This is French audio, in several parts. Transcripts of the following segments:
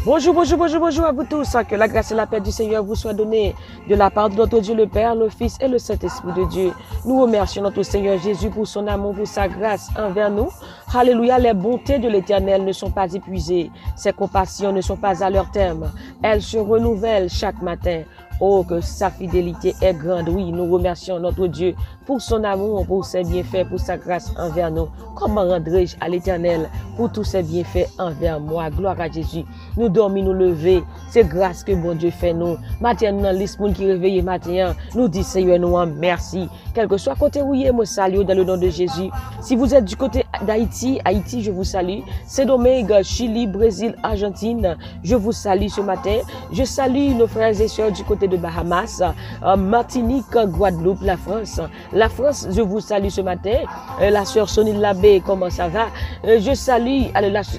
Bonjour, bonjour, bonjour, bonjour à vous tous. Que la grâce et la paix du Seigneur vous soient données de la part de notre Dieu le Père, le Fils et le Saint-Esprit de Dieu. Nous remercions notre Seigneur Jésus pour son amour, pour sa grâce envers nous. Alléluia, les bontés de l'Éternel ne sont pas épuisées. Ses compassions ne sont pas à leur terme. Elles se renouvellent chaque matin. Oh, que sa fidélité est grande. Oui, nous remercions notre Dieu pour son amour, pour ses bienfaits, pour sa grâce envers nous. Comment rendrai-je à l'Éternel pour tous ses bienfaits envers moi? Gloire à Jésus. Nous dormir, nous lever. C'est grâce que bon Dieu fait nous. Matin, nous, dans l'esprit qui réveille matin, nous dit Seigneur, nous en merci. Quel que soit côté où il est, moi salue dans le nom de Jésus. Si vous êtes du côté d'Haïti, Haïti, je vous salue. Saint-Domingue, Chili, Brésil, Argentine, je vous salue ce matin. Je salue nos frères et sœurs du côté de Bahamas, Martinique, Guadeloupe, la France. La France, je vous salue ce matin. La sœur Sonny Labbé, comment ça va? Je salue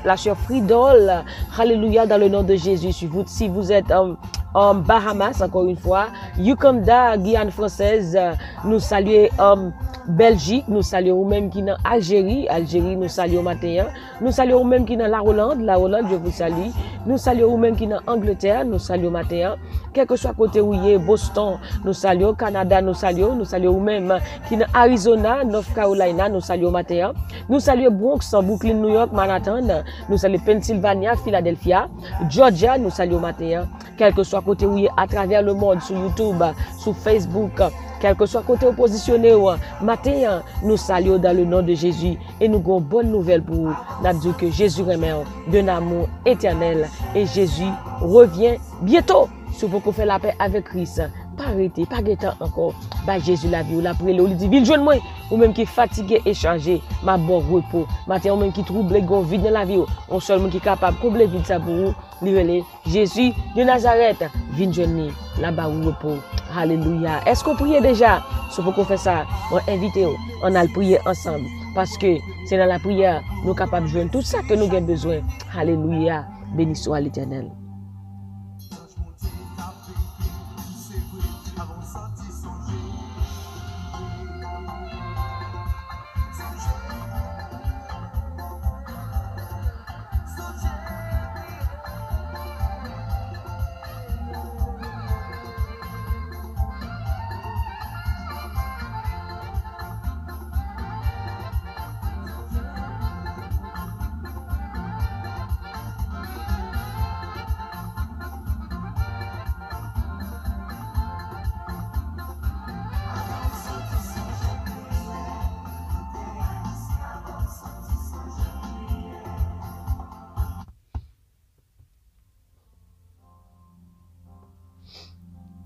la sœur Fridol. Alléluia, dans le nom de Jésus. Si vous êtes en Bahamas, encore une fois, Uganda, Guyane française, nous saluons Belgique, nous saluons même qui dans Algérie, nous saluons matin. Nous saluons même qui dans la Hollande, je vous salue. Nous saluons même qui dans Angleterre, nous saluons matin. Quel que soit côté où il est, Boston, nous saluons, Canada, nous saluons même qui dans Arizona, North Carolina, nous saluons matin. Nous saluons Bronx, Brooklyn, New York, Manhattan, nous saluons Pennsylvania, Philadelphia, Georgia, nous saluons matin. Quel que soit côté où il est, à travers le monde, sur YouTube, sur Facebook, quel que soit côté oppositionné, matin, nous saluons dans le nom de Jésus et nous avons une bonne nouvelle pour vous. Nous disons que Jésus remet d'un amour éternel et Jésus revient bientôt. Si vous pouvez faire la paix avec Christ, pas arrêter, pas guetter encore. Bah Jésus la vie, ou la prière, ou lui dit, viens joindre moi, ou même qui est fatigué et chargé, ma bon repos. Matin, ou même qui trouble, gon vide dans la vie, on seul qui est capable de combler vide ça pour vous. Jésus de Nazareth, viens joindre là-bas où repos. Alléluia. Est-ce qu'on prie déjà? Si vous pouvez faire ça, on invite, on a le prier ensemble. Parce que c'est dans la prière, nous sommes capables de joindre tout ça que nous avons besoin. Alléluia. Béni soit l'Éternel.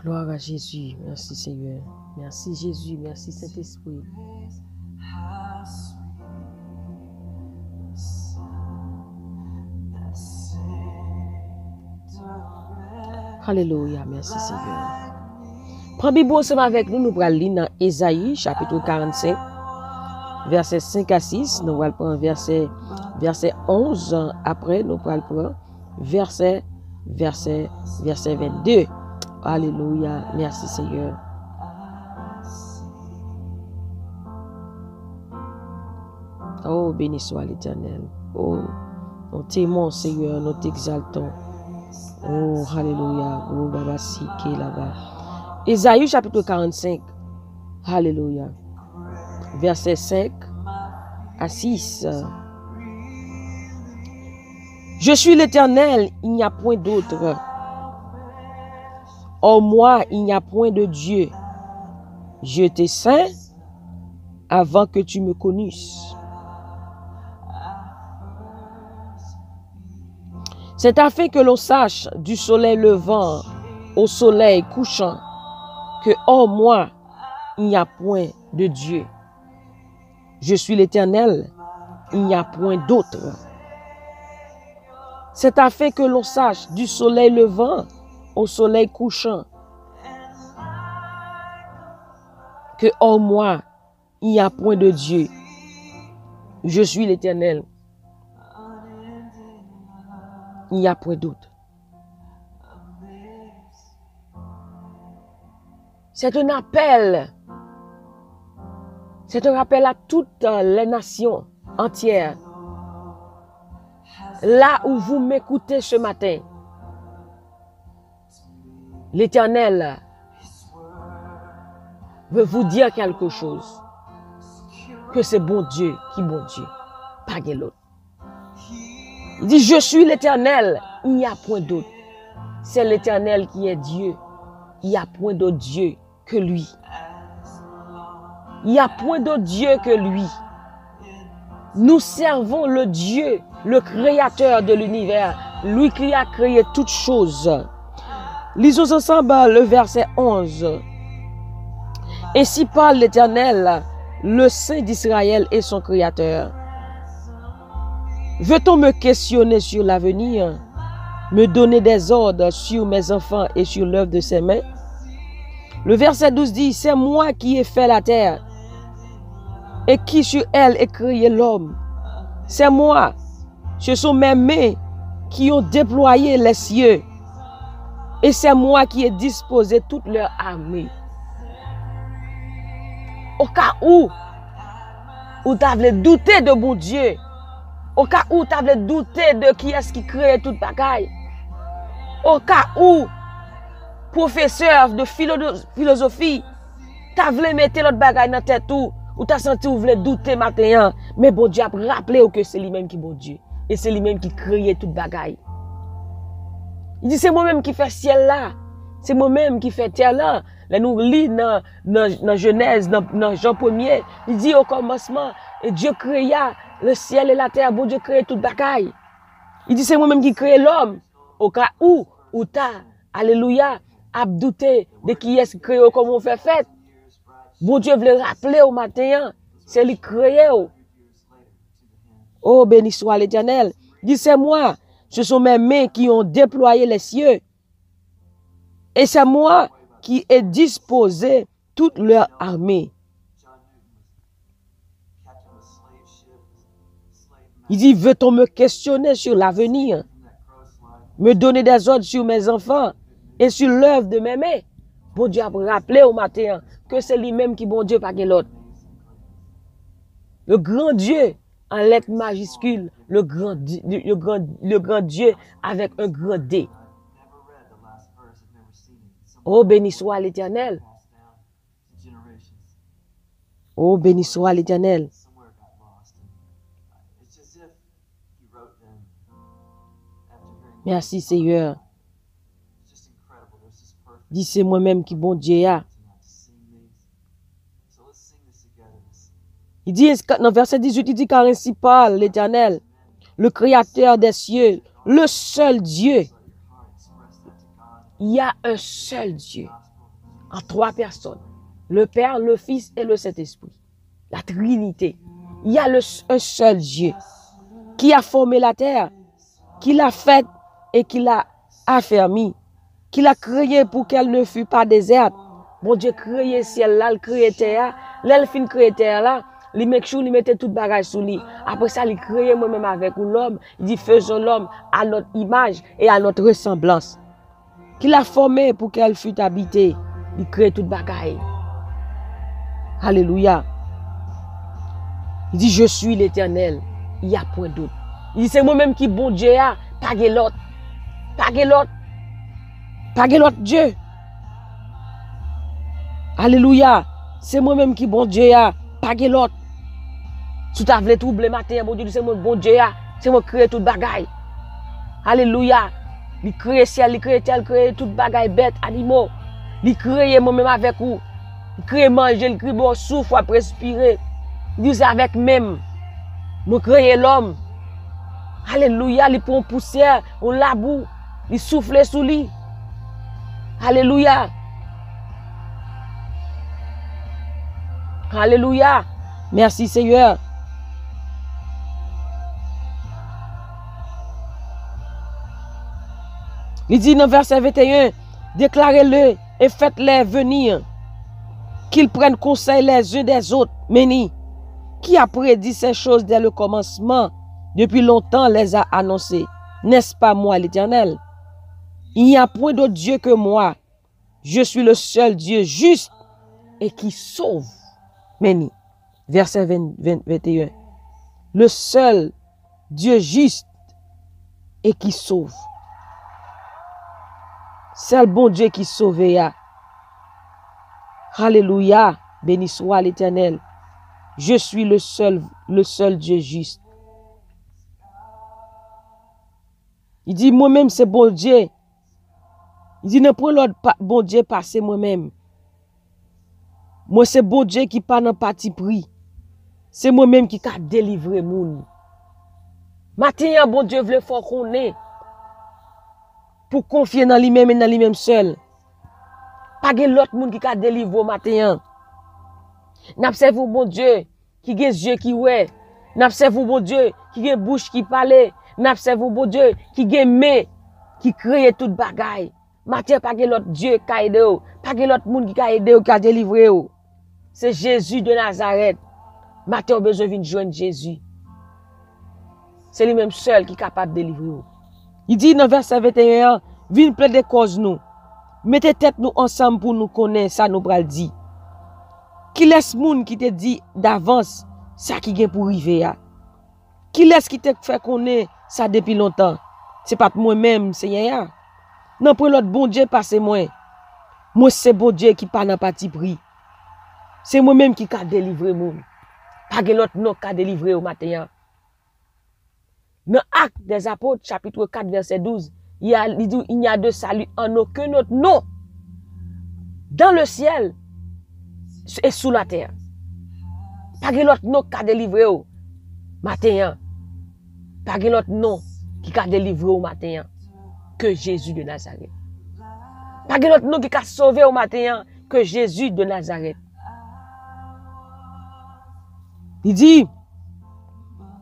Gloire à Jésus. Merci Seigneur. Merci Jésus. Merci Saint-Esprit. Alléluia. Merci Seigneur. Prends Bible ensemble avec nous. Nous allons lire dans Ésaïe, chapitre 45, versets 5 à 6. Nous allons prendre verset 11. Après, nous allons prendre verset 22. Alléluia. Merci Seigneur. Oh, béni soit l'Éternel. Oh, nous t'aimons Seigneur, nous t'exaltons. Oh, alléluia. Oh, Baba Sike là-bas. Ésaïe chapitre 45. Alléluia. Verset 5 à 6. Je suis l'Éternel, il n'y a point d'autre. En moi, il n'y a point de Dieu. J'étais saint avant que tu me connusses. C'est afin que l'on sache du soleil levant au soleil couchant que en moi, il n'y a point de Dieu. Je suis l'Éternel, il n'y a point d'autre. C'est afin que l'on sache du soleil levant au soleil couchant que en moi, il n'y a point de Dieu. Je suis l'Éternel. Il n'y a point d'autre. C'est un appel. C'est un appel à toutes les nations entières. Là où vous m'écoutez ce matin, L'Éternel veut vous dire quelque chose. Que c'est bon Dieu qui est bon Dieu. Pas de l'autre. Il dit, je suis l'Éternel. Il n'y a point d'autre. C'est l'Éternel qui est Dieu. Il n'y a point d'autre Dieu que lui. Il n'y a point d'autre Dieu que lui. Nous servons le Dieu, le créateur de l'univers, lui qui a créé toutes choses. Lisons ensemble le verset 11. Ainsi parle l'Éternel, le Saint d'Israël et son Créateur. Veut-on me questionner sur l'avenir, me donner des ordres sur mes enfants et sur l'œuvre de ses mains? Le verset 12 dit, c'est moi qui ai fait la terre et qui sur elle ai créé l'homme. C'est moi, ce sont mes mains qui ont déployé les cieux et c'est moi qui ai disposé toute leur armée. Au cas où tu avais douté de mon Dieu, au cas où tu avais douté de qui est-ce qui crée toute bagaille, au cas où, professeur de philosophie, tu avais mettre l'autre bagaille dans tête ou tu as senti ou voulais douter matin, mais bon Dieu a rappelé que c'est lui-même qui est bon Dieu et c'est lui-même qui crée toute bagaille. Il dit c'est moi-même qui fais ciel là, c'est moi-même qui fais terre là. Là nous lisons dans Genèse, dans Jean 1er, il dit au commencement, et Dieu créa le ciel et la terre, bon Dieu crée toute bagaille. Il dit c'est moi-même qui crée l'homme. Au cas où t'as, alléluia, a douté de qui est-ce qui crée, comment on fait fête. Bon Dieu voulait rappeler au matin, c'est lui créé. Oh, béni soit l'Éternel. Il dit c'est moi, ce sont mes mains qui ont déployé les cieux. Et c'est moi qui ai disposé toute leur armée. Il dit, veut-on me questionner sur l'avenir, me donner des ordres sur mes enfants et sur l'œuvre de mes mains? Bon Dieu a rappelé au matin que c'est lui-même qui bon Dieu, pas l'autre. Le grand Dieu, en lettres majuscules, le grand Dieu avec un grand D. Oh, béni soit l'Éternel. Oh, béni soit l'Éternel. Merci Seigneur. Dis c'est moi-même qui bon Dieu a. Il dit dans verset 18, il dit car ainsi parle l'Éternel, le Créateur des cieux, le seul Dieu. Il y a un seul Dieu en trois personnes. Le Père, le Fils et le Saint-Esprit. La Trinité. Il y a un seul Dieu qui a formé la terre, qui l'a faite et qui l'a affermi, qui l'a créée pour qu'elle ne fût pas déserte. Bon Dieu créé ciel là, il créé terre, là il fin créé terre là, il mettait tout bagage sous lui. Après ça, il créé moi-même avec l'homme. Il dit faisons l'homme à notre image et à notre ressemblance. Qu'il a formé pour qu'elle fût habitée. Il crée toute bagaille. Alléluia. Il dit, je suis l'Éternel. Il n'y a point d'autre. Il dit, c'est moi-même qui bon Dieu a. Pas l'autre. Pas l'autre. Pas l'autre Dieu. Alléluia. C'est moi-même qui bon Dieu a. Pas l'autre. Si tu as voulu troubler matin, bon Dieu, c'est moi bon Dieu a. C'est moi qui crée toute bagaille. Alléluia. Il crée ciel, il crée terre, il crée toute bagaille bête, animaux. Il crée moi-même avec vous. Il crée manger, il crée bon souffle, après respirer. Il dit c'est avec même. Nous créons l'homme. Alléluia, il prend poussière, on laboure, il souffle sous lui. Alléluia. Alléluia. Merci Seigneur. Il dit dans verset 21, déclarez-le et faites-les venir, qu'ils prennent conseil les uns des autres. Méni, qui a prédit ces choses dès le commencement, depuis longtemps les a annoncées. N'est-ce pas moi l'Éternel? Il n'y a point d'autre Dieu que moi. Je suis le seul Dieu juste et qui sauve. Méni, verset 21. Le seul Dieu juste et qui sauve. C'est le bon Dieu qui sauve. Alléluia. Béni soit l'Éternel. Je suis le seul Dieu juste. Il dit, moi-même, c'est bon Dieu. Il dit, ne prends l'autre bon Dieu passer moi-même. Moi, c'est bon Dieu qui pas dans parti pris. C'est moi-même qui a délivré moun. Matin, bon Dieu veut faire qu'on est. Pour confier dans lui-même et dans lui-même seul. Pas de l'autre monde qui a délivré matin. N'observe bon Dieu qui a des yeux qui ouais. N'observe bon Dieu qui a bouche qui parle. N'observe bon Dieu qui a main qui crée toute bagaille. Matin, pas de l'autre Dieu qui a aidé. Pas de l'autre monde qui a aidé ou qui a délivré. C'est Jésus de Nazareth. Matin, on a besoin de joindre Jésus. C'est lui-même seul qui est capable de délivrer. Il dit dans verset 21, viens plaider cause nous. Mettez tête nous ensemble pour nous connaître, ça nous pral dit. Qui laisse moun qui te dit d'avance, ça qui vient pour arriver. Qui laisse qui te fait connaître ça depuis longtemps. C'est pas moi-même, Seigneur. Non, pour l'autre bon Dieu, passez moi. Moi, c'est bon Dieu qui pas dans parti pris. C'est moi-même qui a délivré moun. Pas que l'autre non qui a délivré au matin. Dans Actes des Apôtres, chapitre 4, verset 12, il n'y a de salut en aucun autre nom dans le ciel et sous la terre. Pas que l'autre nom qui a délivré au matin. Pas que l'autre nom qui a délivré au matin que Jésus de Nazareth. Pas que l'autre nom qui a sauvé au matin que Jésus de Nazareth. Il dit,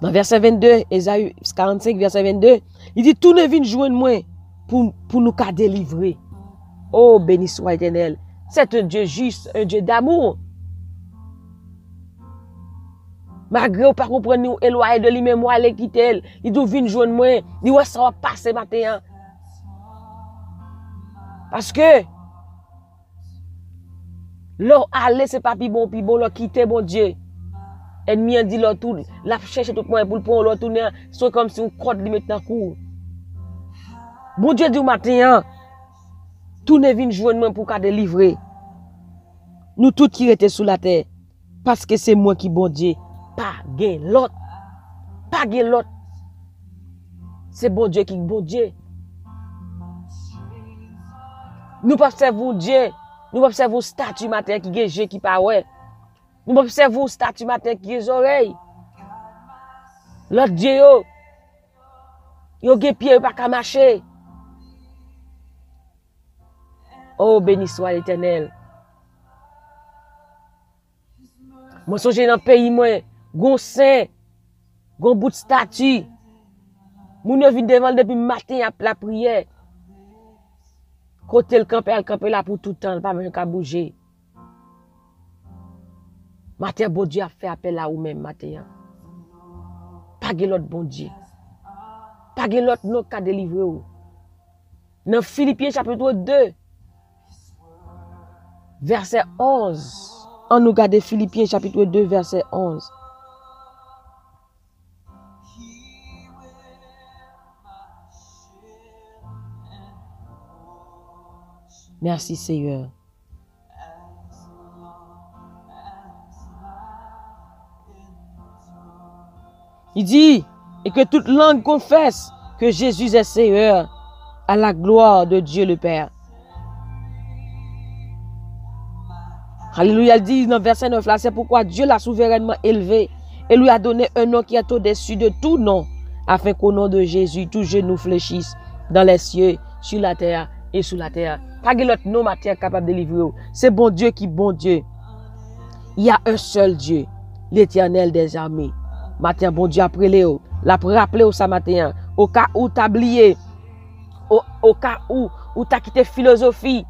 dans verset 22, Ésaïe 45, verset 22, il dit, tout ne vient joindre moi pour nous délivrer. Oh, béni soit l'Éternel. C'est un Dieu juste, un Dieu d'amour. Malgré ou pas comprendre nous éloigner de lui-même, moi, aller quitter, il dit, vient joindre moi, il dit, ouais, ça va passer matin. Parce que, l'or aller, c'est pas plus bon, l'or quitter, bon Dieu. Ennemi a dit l'autre tout, la cherche tout point pour le prendre l'autre tourner, c'est comme si on crotte lui mettre dans cour. Bon Dieu dit au matin, tout ne vient joindre moi pour qu'à délivrer. Nous tous qui étaient sous la terre, parce que c'est moi qui bon Dieu, pas gain l'autre. Pas gain l'autre. C'est bon Dieu qui bon Dieu. Nous pas observer Dieu, nous pas observer statue matin qui gain Dieu qui pas ouais. Nous observons statue matin qui les oreilles. L'autre Dieu, yo gen pied pas qu'à marcher. Oh, béni soit l'Éternel. Moi, songe dans le pays, moi, gon saint, gon bout de statue. Moun yo vin devant depuis matin à la prière. Côté le camper là pour tout le temps, pas même qu'à bouger. Matin, bon Dieu a fait appel à vous-même, matin. Pas de l'autre bon Dieu. Pas de l'autre non qui a délivré vous. Dans Philippiens chapitre 2, verset 11. On nous regarde Philippiens chapitre 2, verset 11. Merci Seigneur. Il dit, et que toute langue confesse que Jésus est Seigneur à la gloire de Dieu le Père. Alléluia, il dit dans verset 9 là, c'est pourquoi Dieu l'a souverainement élevé et lui a donné un nom qui est au-dessus de tout nom, afin qu'au nom de Jésus, tout genou fléchisse dans les cieux, sur la terre et sous la terre. Pas que l'autre nom matière capable de livrer. C'est bon Dieu qui bon Dieu. Il y a un seul Dieu, l'Éternel des armées. Matin, bon Dieu après Léo, l'a rappelé au ça matin, au cas où t'as oublié, au cas où t'as quitté philosophie,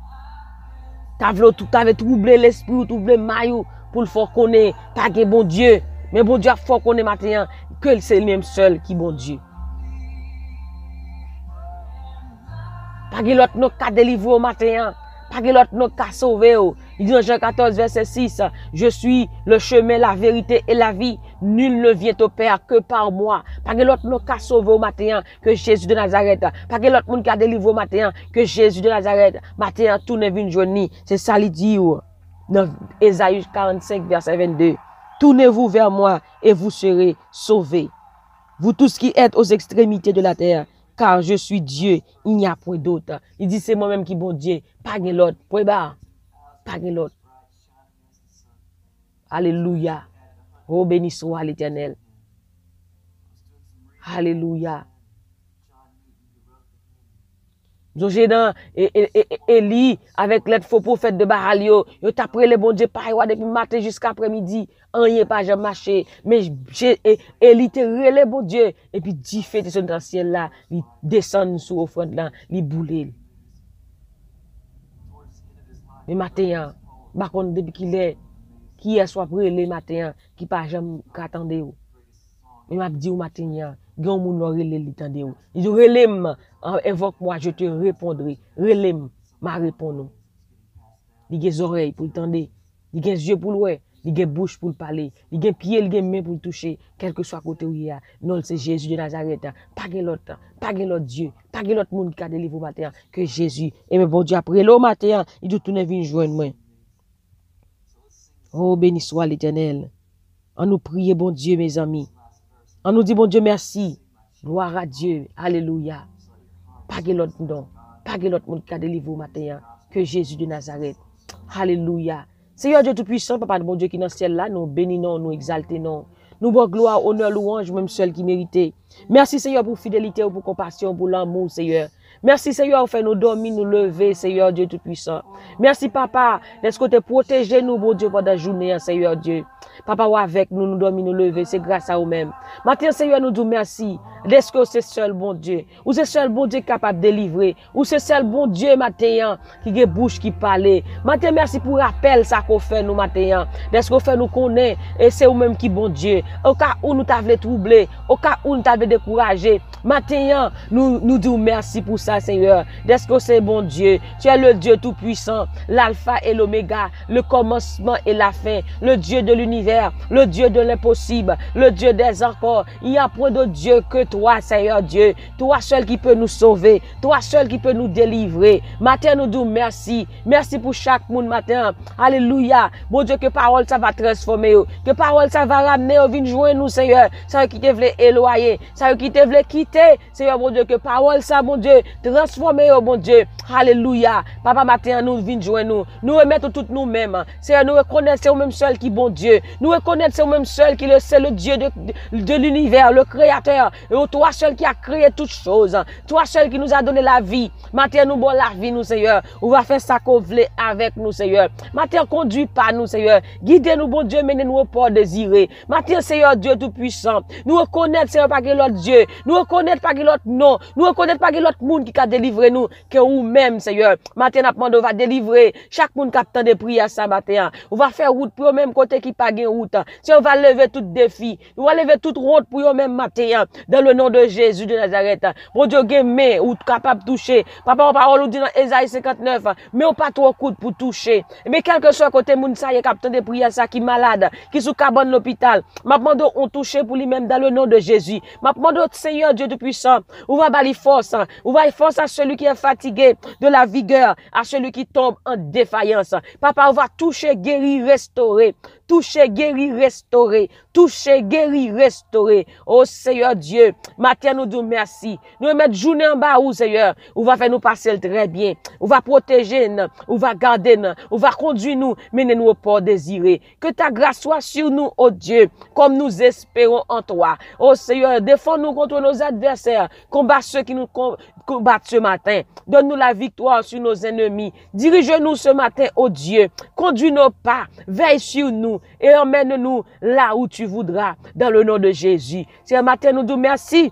t'avais troublé l'esprit, ou troublé maillot pour le faire connaître, pas que bon Dieu, mais bon Dieu a fait connaître matin que c'est lui même seul qui bon Dieu. Pas que l'autre n'a qu'à délivrer au matin, Pas que l'autre nous qu'a sauvé. Il dit dans Jean 14, verset 6, je suis le chemin, la vérité et la vie. Nul ne vient au Père que par moi. Pas que l'autre nous qu'a sauvé au matin que Jésus de Nazareth. Pas que l'autre monde qu'a délivré au matin que Jésus de Nazareth. Matin, tout ne vient journée. C'est ça qu'il dit dans Ésaïe 45, verset 22. Tournez-vous vers moi et vous serez sauvés. Vous tous qui êtes aux extrémités de la terre, car je suis Dieu, il n'y a point d'autre. Il dit c'est moi-même qui bon Dieu, pas de l'autre. Point barre, pas de l'autre. Alléluia. Oh béni soit l'Éternel. Alléluia. J'ai dans Élie avec l'aide faux prophète de Baal yo t'a pré le bon Dieu pareil depuis matin jusqu'à après-midi rien pas jamais marché mais Élie te relé bon Dieu et puis 10 fêtes sur dans ciel là il descend sur offrande là il boule mais matin par contre depuis qu'il est qui est soit prélé matin qui pas jamais attendre ou mais m'a dit au matin grand moun relé l'entendre ou il dit relèm invoque moi je te répondrai relèm m'a répondre il a des oreilles pour entendre il a des yeux pour voir il a des bouche pour parler il a des pieds il a des mains pour toucher quel que soit côté où il y a non c'est Jésus de Nazareth pas l'autre Dieu pas l'autre monde qui a délivré matin que Jésus et mais bon Dieu après le matin il dit tourner venir joindre moi. Oh béni soit l'Éternel. On nous prie bon Dieu mes amis. On nous dit bon Dieu merci. Gloire à Dieu. Alléluia. Pas que l'autre non. Pas que l'autre monde qui a délivré au matin que Jésus de Nazareth. Alléluia. Seigneur Dieu Tout-Puissant, Papa de bon Dieu qui est dans le ciel là, nous bénissons, nous exaltons. Nous bon gloire, honneur, louange, même seul qui méritait. Merci Seigneur pour fidélité, pour compassion, pour l'amour Seigneur. Merci Seigneur pour faire nous dormir, nous lever Seigneur Dieu Tout-Puissant. Merci Papa, d'être côté protéger nous, bon Dieu, pendant la journée, Seigneur Dieu. Papa, ou avec nous, nous dormir, nous lever, c'est grâce à vous-même. Maintenant Seigneur, nous disons merci. Est-ce que c'est seul bon Dieu? Ou c'est seul bon Dieu capable de délivrer? Ou c'est seul bon Dieu matin qui a bouche qui parle? Maintenant merci pour rappel ça qu'on fait nous matin. Est-ce qu'on fait nous connaît et c'est vous-même qui bon Dieu. Au cas où nous t'avons troublé, au cas où nous t'avons découragé, maintenant nous disons merci pour ça Seigneur. Est-ce que c'est bon Dieu? Tu es le Dieu tout-puissant, l'alpha et l'oméga, le commencement et la fin, le Dieu de l'univers, le Dieu de l'impossible, le Dieu des encore. Il n'y a point de Dieu que toi, Seigneur Dieu. Toi seul qui peut nous sauver. Toi seul qui peut nous délivrer. Matin, nous disons merci. Merci pour chaque monde matin. Alléluia. Bon Dieu, que parole ça va transformer. Que parole ça va ramener. Viens joindre nous, Seigneur. Ça qui te voulait éloigner. Ça qui te voulait quitter. Seigneur, bon Dieu, que parole ça, bon Dieu, transformer, bon Dieu. Alléluia. Papa, matin, nous viens joindre nous. Nous remettons tout nous-mêmes. Seigneur, nous reconnaissons au même seul qui bon Dieu. Nous reconnaissons au même seul qui c'est le Dieu de l'univers, le Créateur. Et toi seul qui a créé toutes choses. Toi seul qui nous a donné la vie. Matin, nous bon la vie, nous, Seigneur. On va faire ça qu'on voulait avec nous, Seigneur. Matin, conduis pas nous, Seigneur. Guidez-nous, bon Dieu, menez-nous au port désiré. Matin, Seigneur Dieu Tout-Puissant. Nous reconnaître, Seigneur, pas que l'autre Dieu. Nous reconnaître pas que l'autre non. Nous reconnaître pas que l'autre monde qui a délivré nous. Que vous-même, Seigneur. Matin, on va délivrer chaque monde qui a tant de prières ça matin. On va faire route pour le même côté qui pas de route. Si on va lever tout défi. On va lever toute route pour le même matin. Dans le nom de Jésus de Nazareth. Bon Dieu, main ou capable de toucher. Papa, on parole dit dans Ésaïe 59, mais on pas trop coup pour toucher. Mais quel que soit côté moun ça y est captain de prière ça qui malade, qui sous cabane l'hôpital. M'a demandé on toucher pour lui-même dans le nom de Jésus. M'a demandé Seigneur Dieu Tout-Puissant, on va bali force, on va force à celui qui est fatigué, de la vigueur à celui qui tombe en défaillance. Papa, on va toucher, guérir, restaurer. Toucher, guérir, restaurer. Toucher, guérir, restaurer. Oh Seigneur Dieu, matin nous disons merci. Nous mettre journée en bas où Seigneur, on va faire nous passer très bien. On va protéger nous, on va garder nous, on va conduire nous, mener nous au port désiré. Que ta grâce soit sur nous, oh Dieu, comme nous espérons en toi. Oh Seigneur, défends-nous contre nos adversaires. Combat ceux qui nous combattent ce matin. Donne-nous la victoire sur nos ennemis. Dirige-nous ce matin, oh Dieu. Conduis nos pas. Veille sur nous et emmène-nous là où tu voudras. Dans le nom de Jésus. Ce matin, nous disons merci.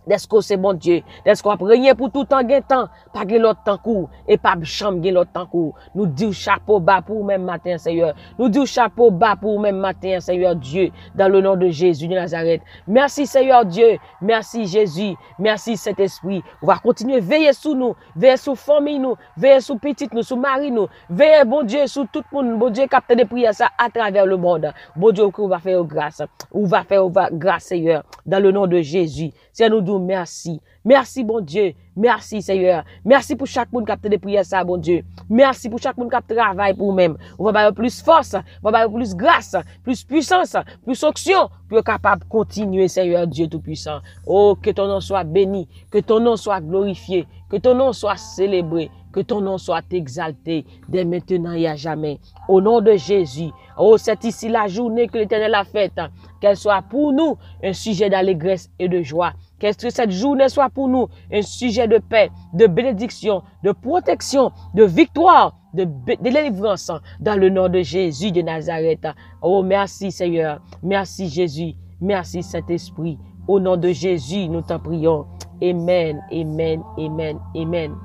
Desko c'est bon Dieu. Desko ap régner pour tout temps, gen temps. Pas gen l'autre temps court. Et pas chambre gen l'autre temps court. Nous disons chapeau bas pour même matin, Seigneur. Nous disons chapeau bas pour même matin, Seigneur Dieu. Dans le nom de Jésus de Nazareth. Merci, Seigneur Dieu. Merci, Jésus. Merci, Saint-Esprit. On va continuer veiller sur nous. Veiller sur famille nous. Veiller sur petite nous, sur mari nous. Veiller, bon Dieu, sur tout le monde. Bon Dieu, capte des prières ça à travers le monde. Bon Dieu, on va faire grâce. On va faire grâce, Seigneur. Dans le nom de Jésus. Seigneur, nous disons merci. Merci, bon Dieu. Merci, Seigneur. Merci pour chaque monde qui a des prières, ça, bon Dieu. Merci pour chaque monde qui a travaillé pour nous-mêmes. On va avoir plus force, on va avoir plus grâce, plus puissance, plus onction pour être capable de continuer, Seigneur Dieu Tout-Puissant. Oh, que ton nom soit béni, que ton nom soit glorifié, que ton nom soit célébré, que ton nom soit exalté dès maintenant et à jamais. Au nom de Jésus. Oh, c'est ici la journée que l'Éternel a faite. Qu'elle soit pour nous un sujet d'allégresse et de joie. Que cette journée soit pour nous un sujet de paix, de bénédiction, de protection, de victoire, de délivrance dans le nom de Jésus de Nazareth. Oh, merci Seigneur. Merci Jésus. Merci Saint-Esprit. Au nom de Jésus, nous t'en prions. Amen, amen, amen, amen.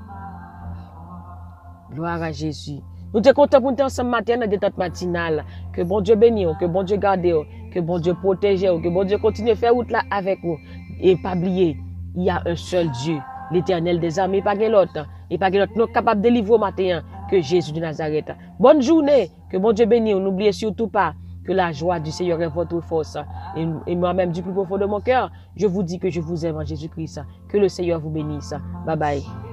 Gloire à Jésus. Nous te comptons pour nous ensemble matin dans détente matinale. Que bon Dieu bénisse, que bon Dieu garde, que bon Dieu protège, que bon Dieu continue à faire route là avec vous. Et pas oublier, il y a un seul Dieu, l'Éternel des armées, pas l'autre. Et pas l'autre, nous capable de délivrer au matin que Jésus de Nazareth. Bonne journée, que bon Dieu bénisse. N'oubliez surtout pas que la joie du Seigneur est votre force. Et moi-même, du plus profond de mon cœur, je vous dis que je vous aime en Jésus-Christ. Que le Seigneur vous bénisse. Bye bye.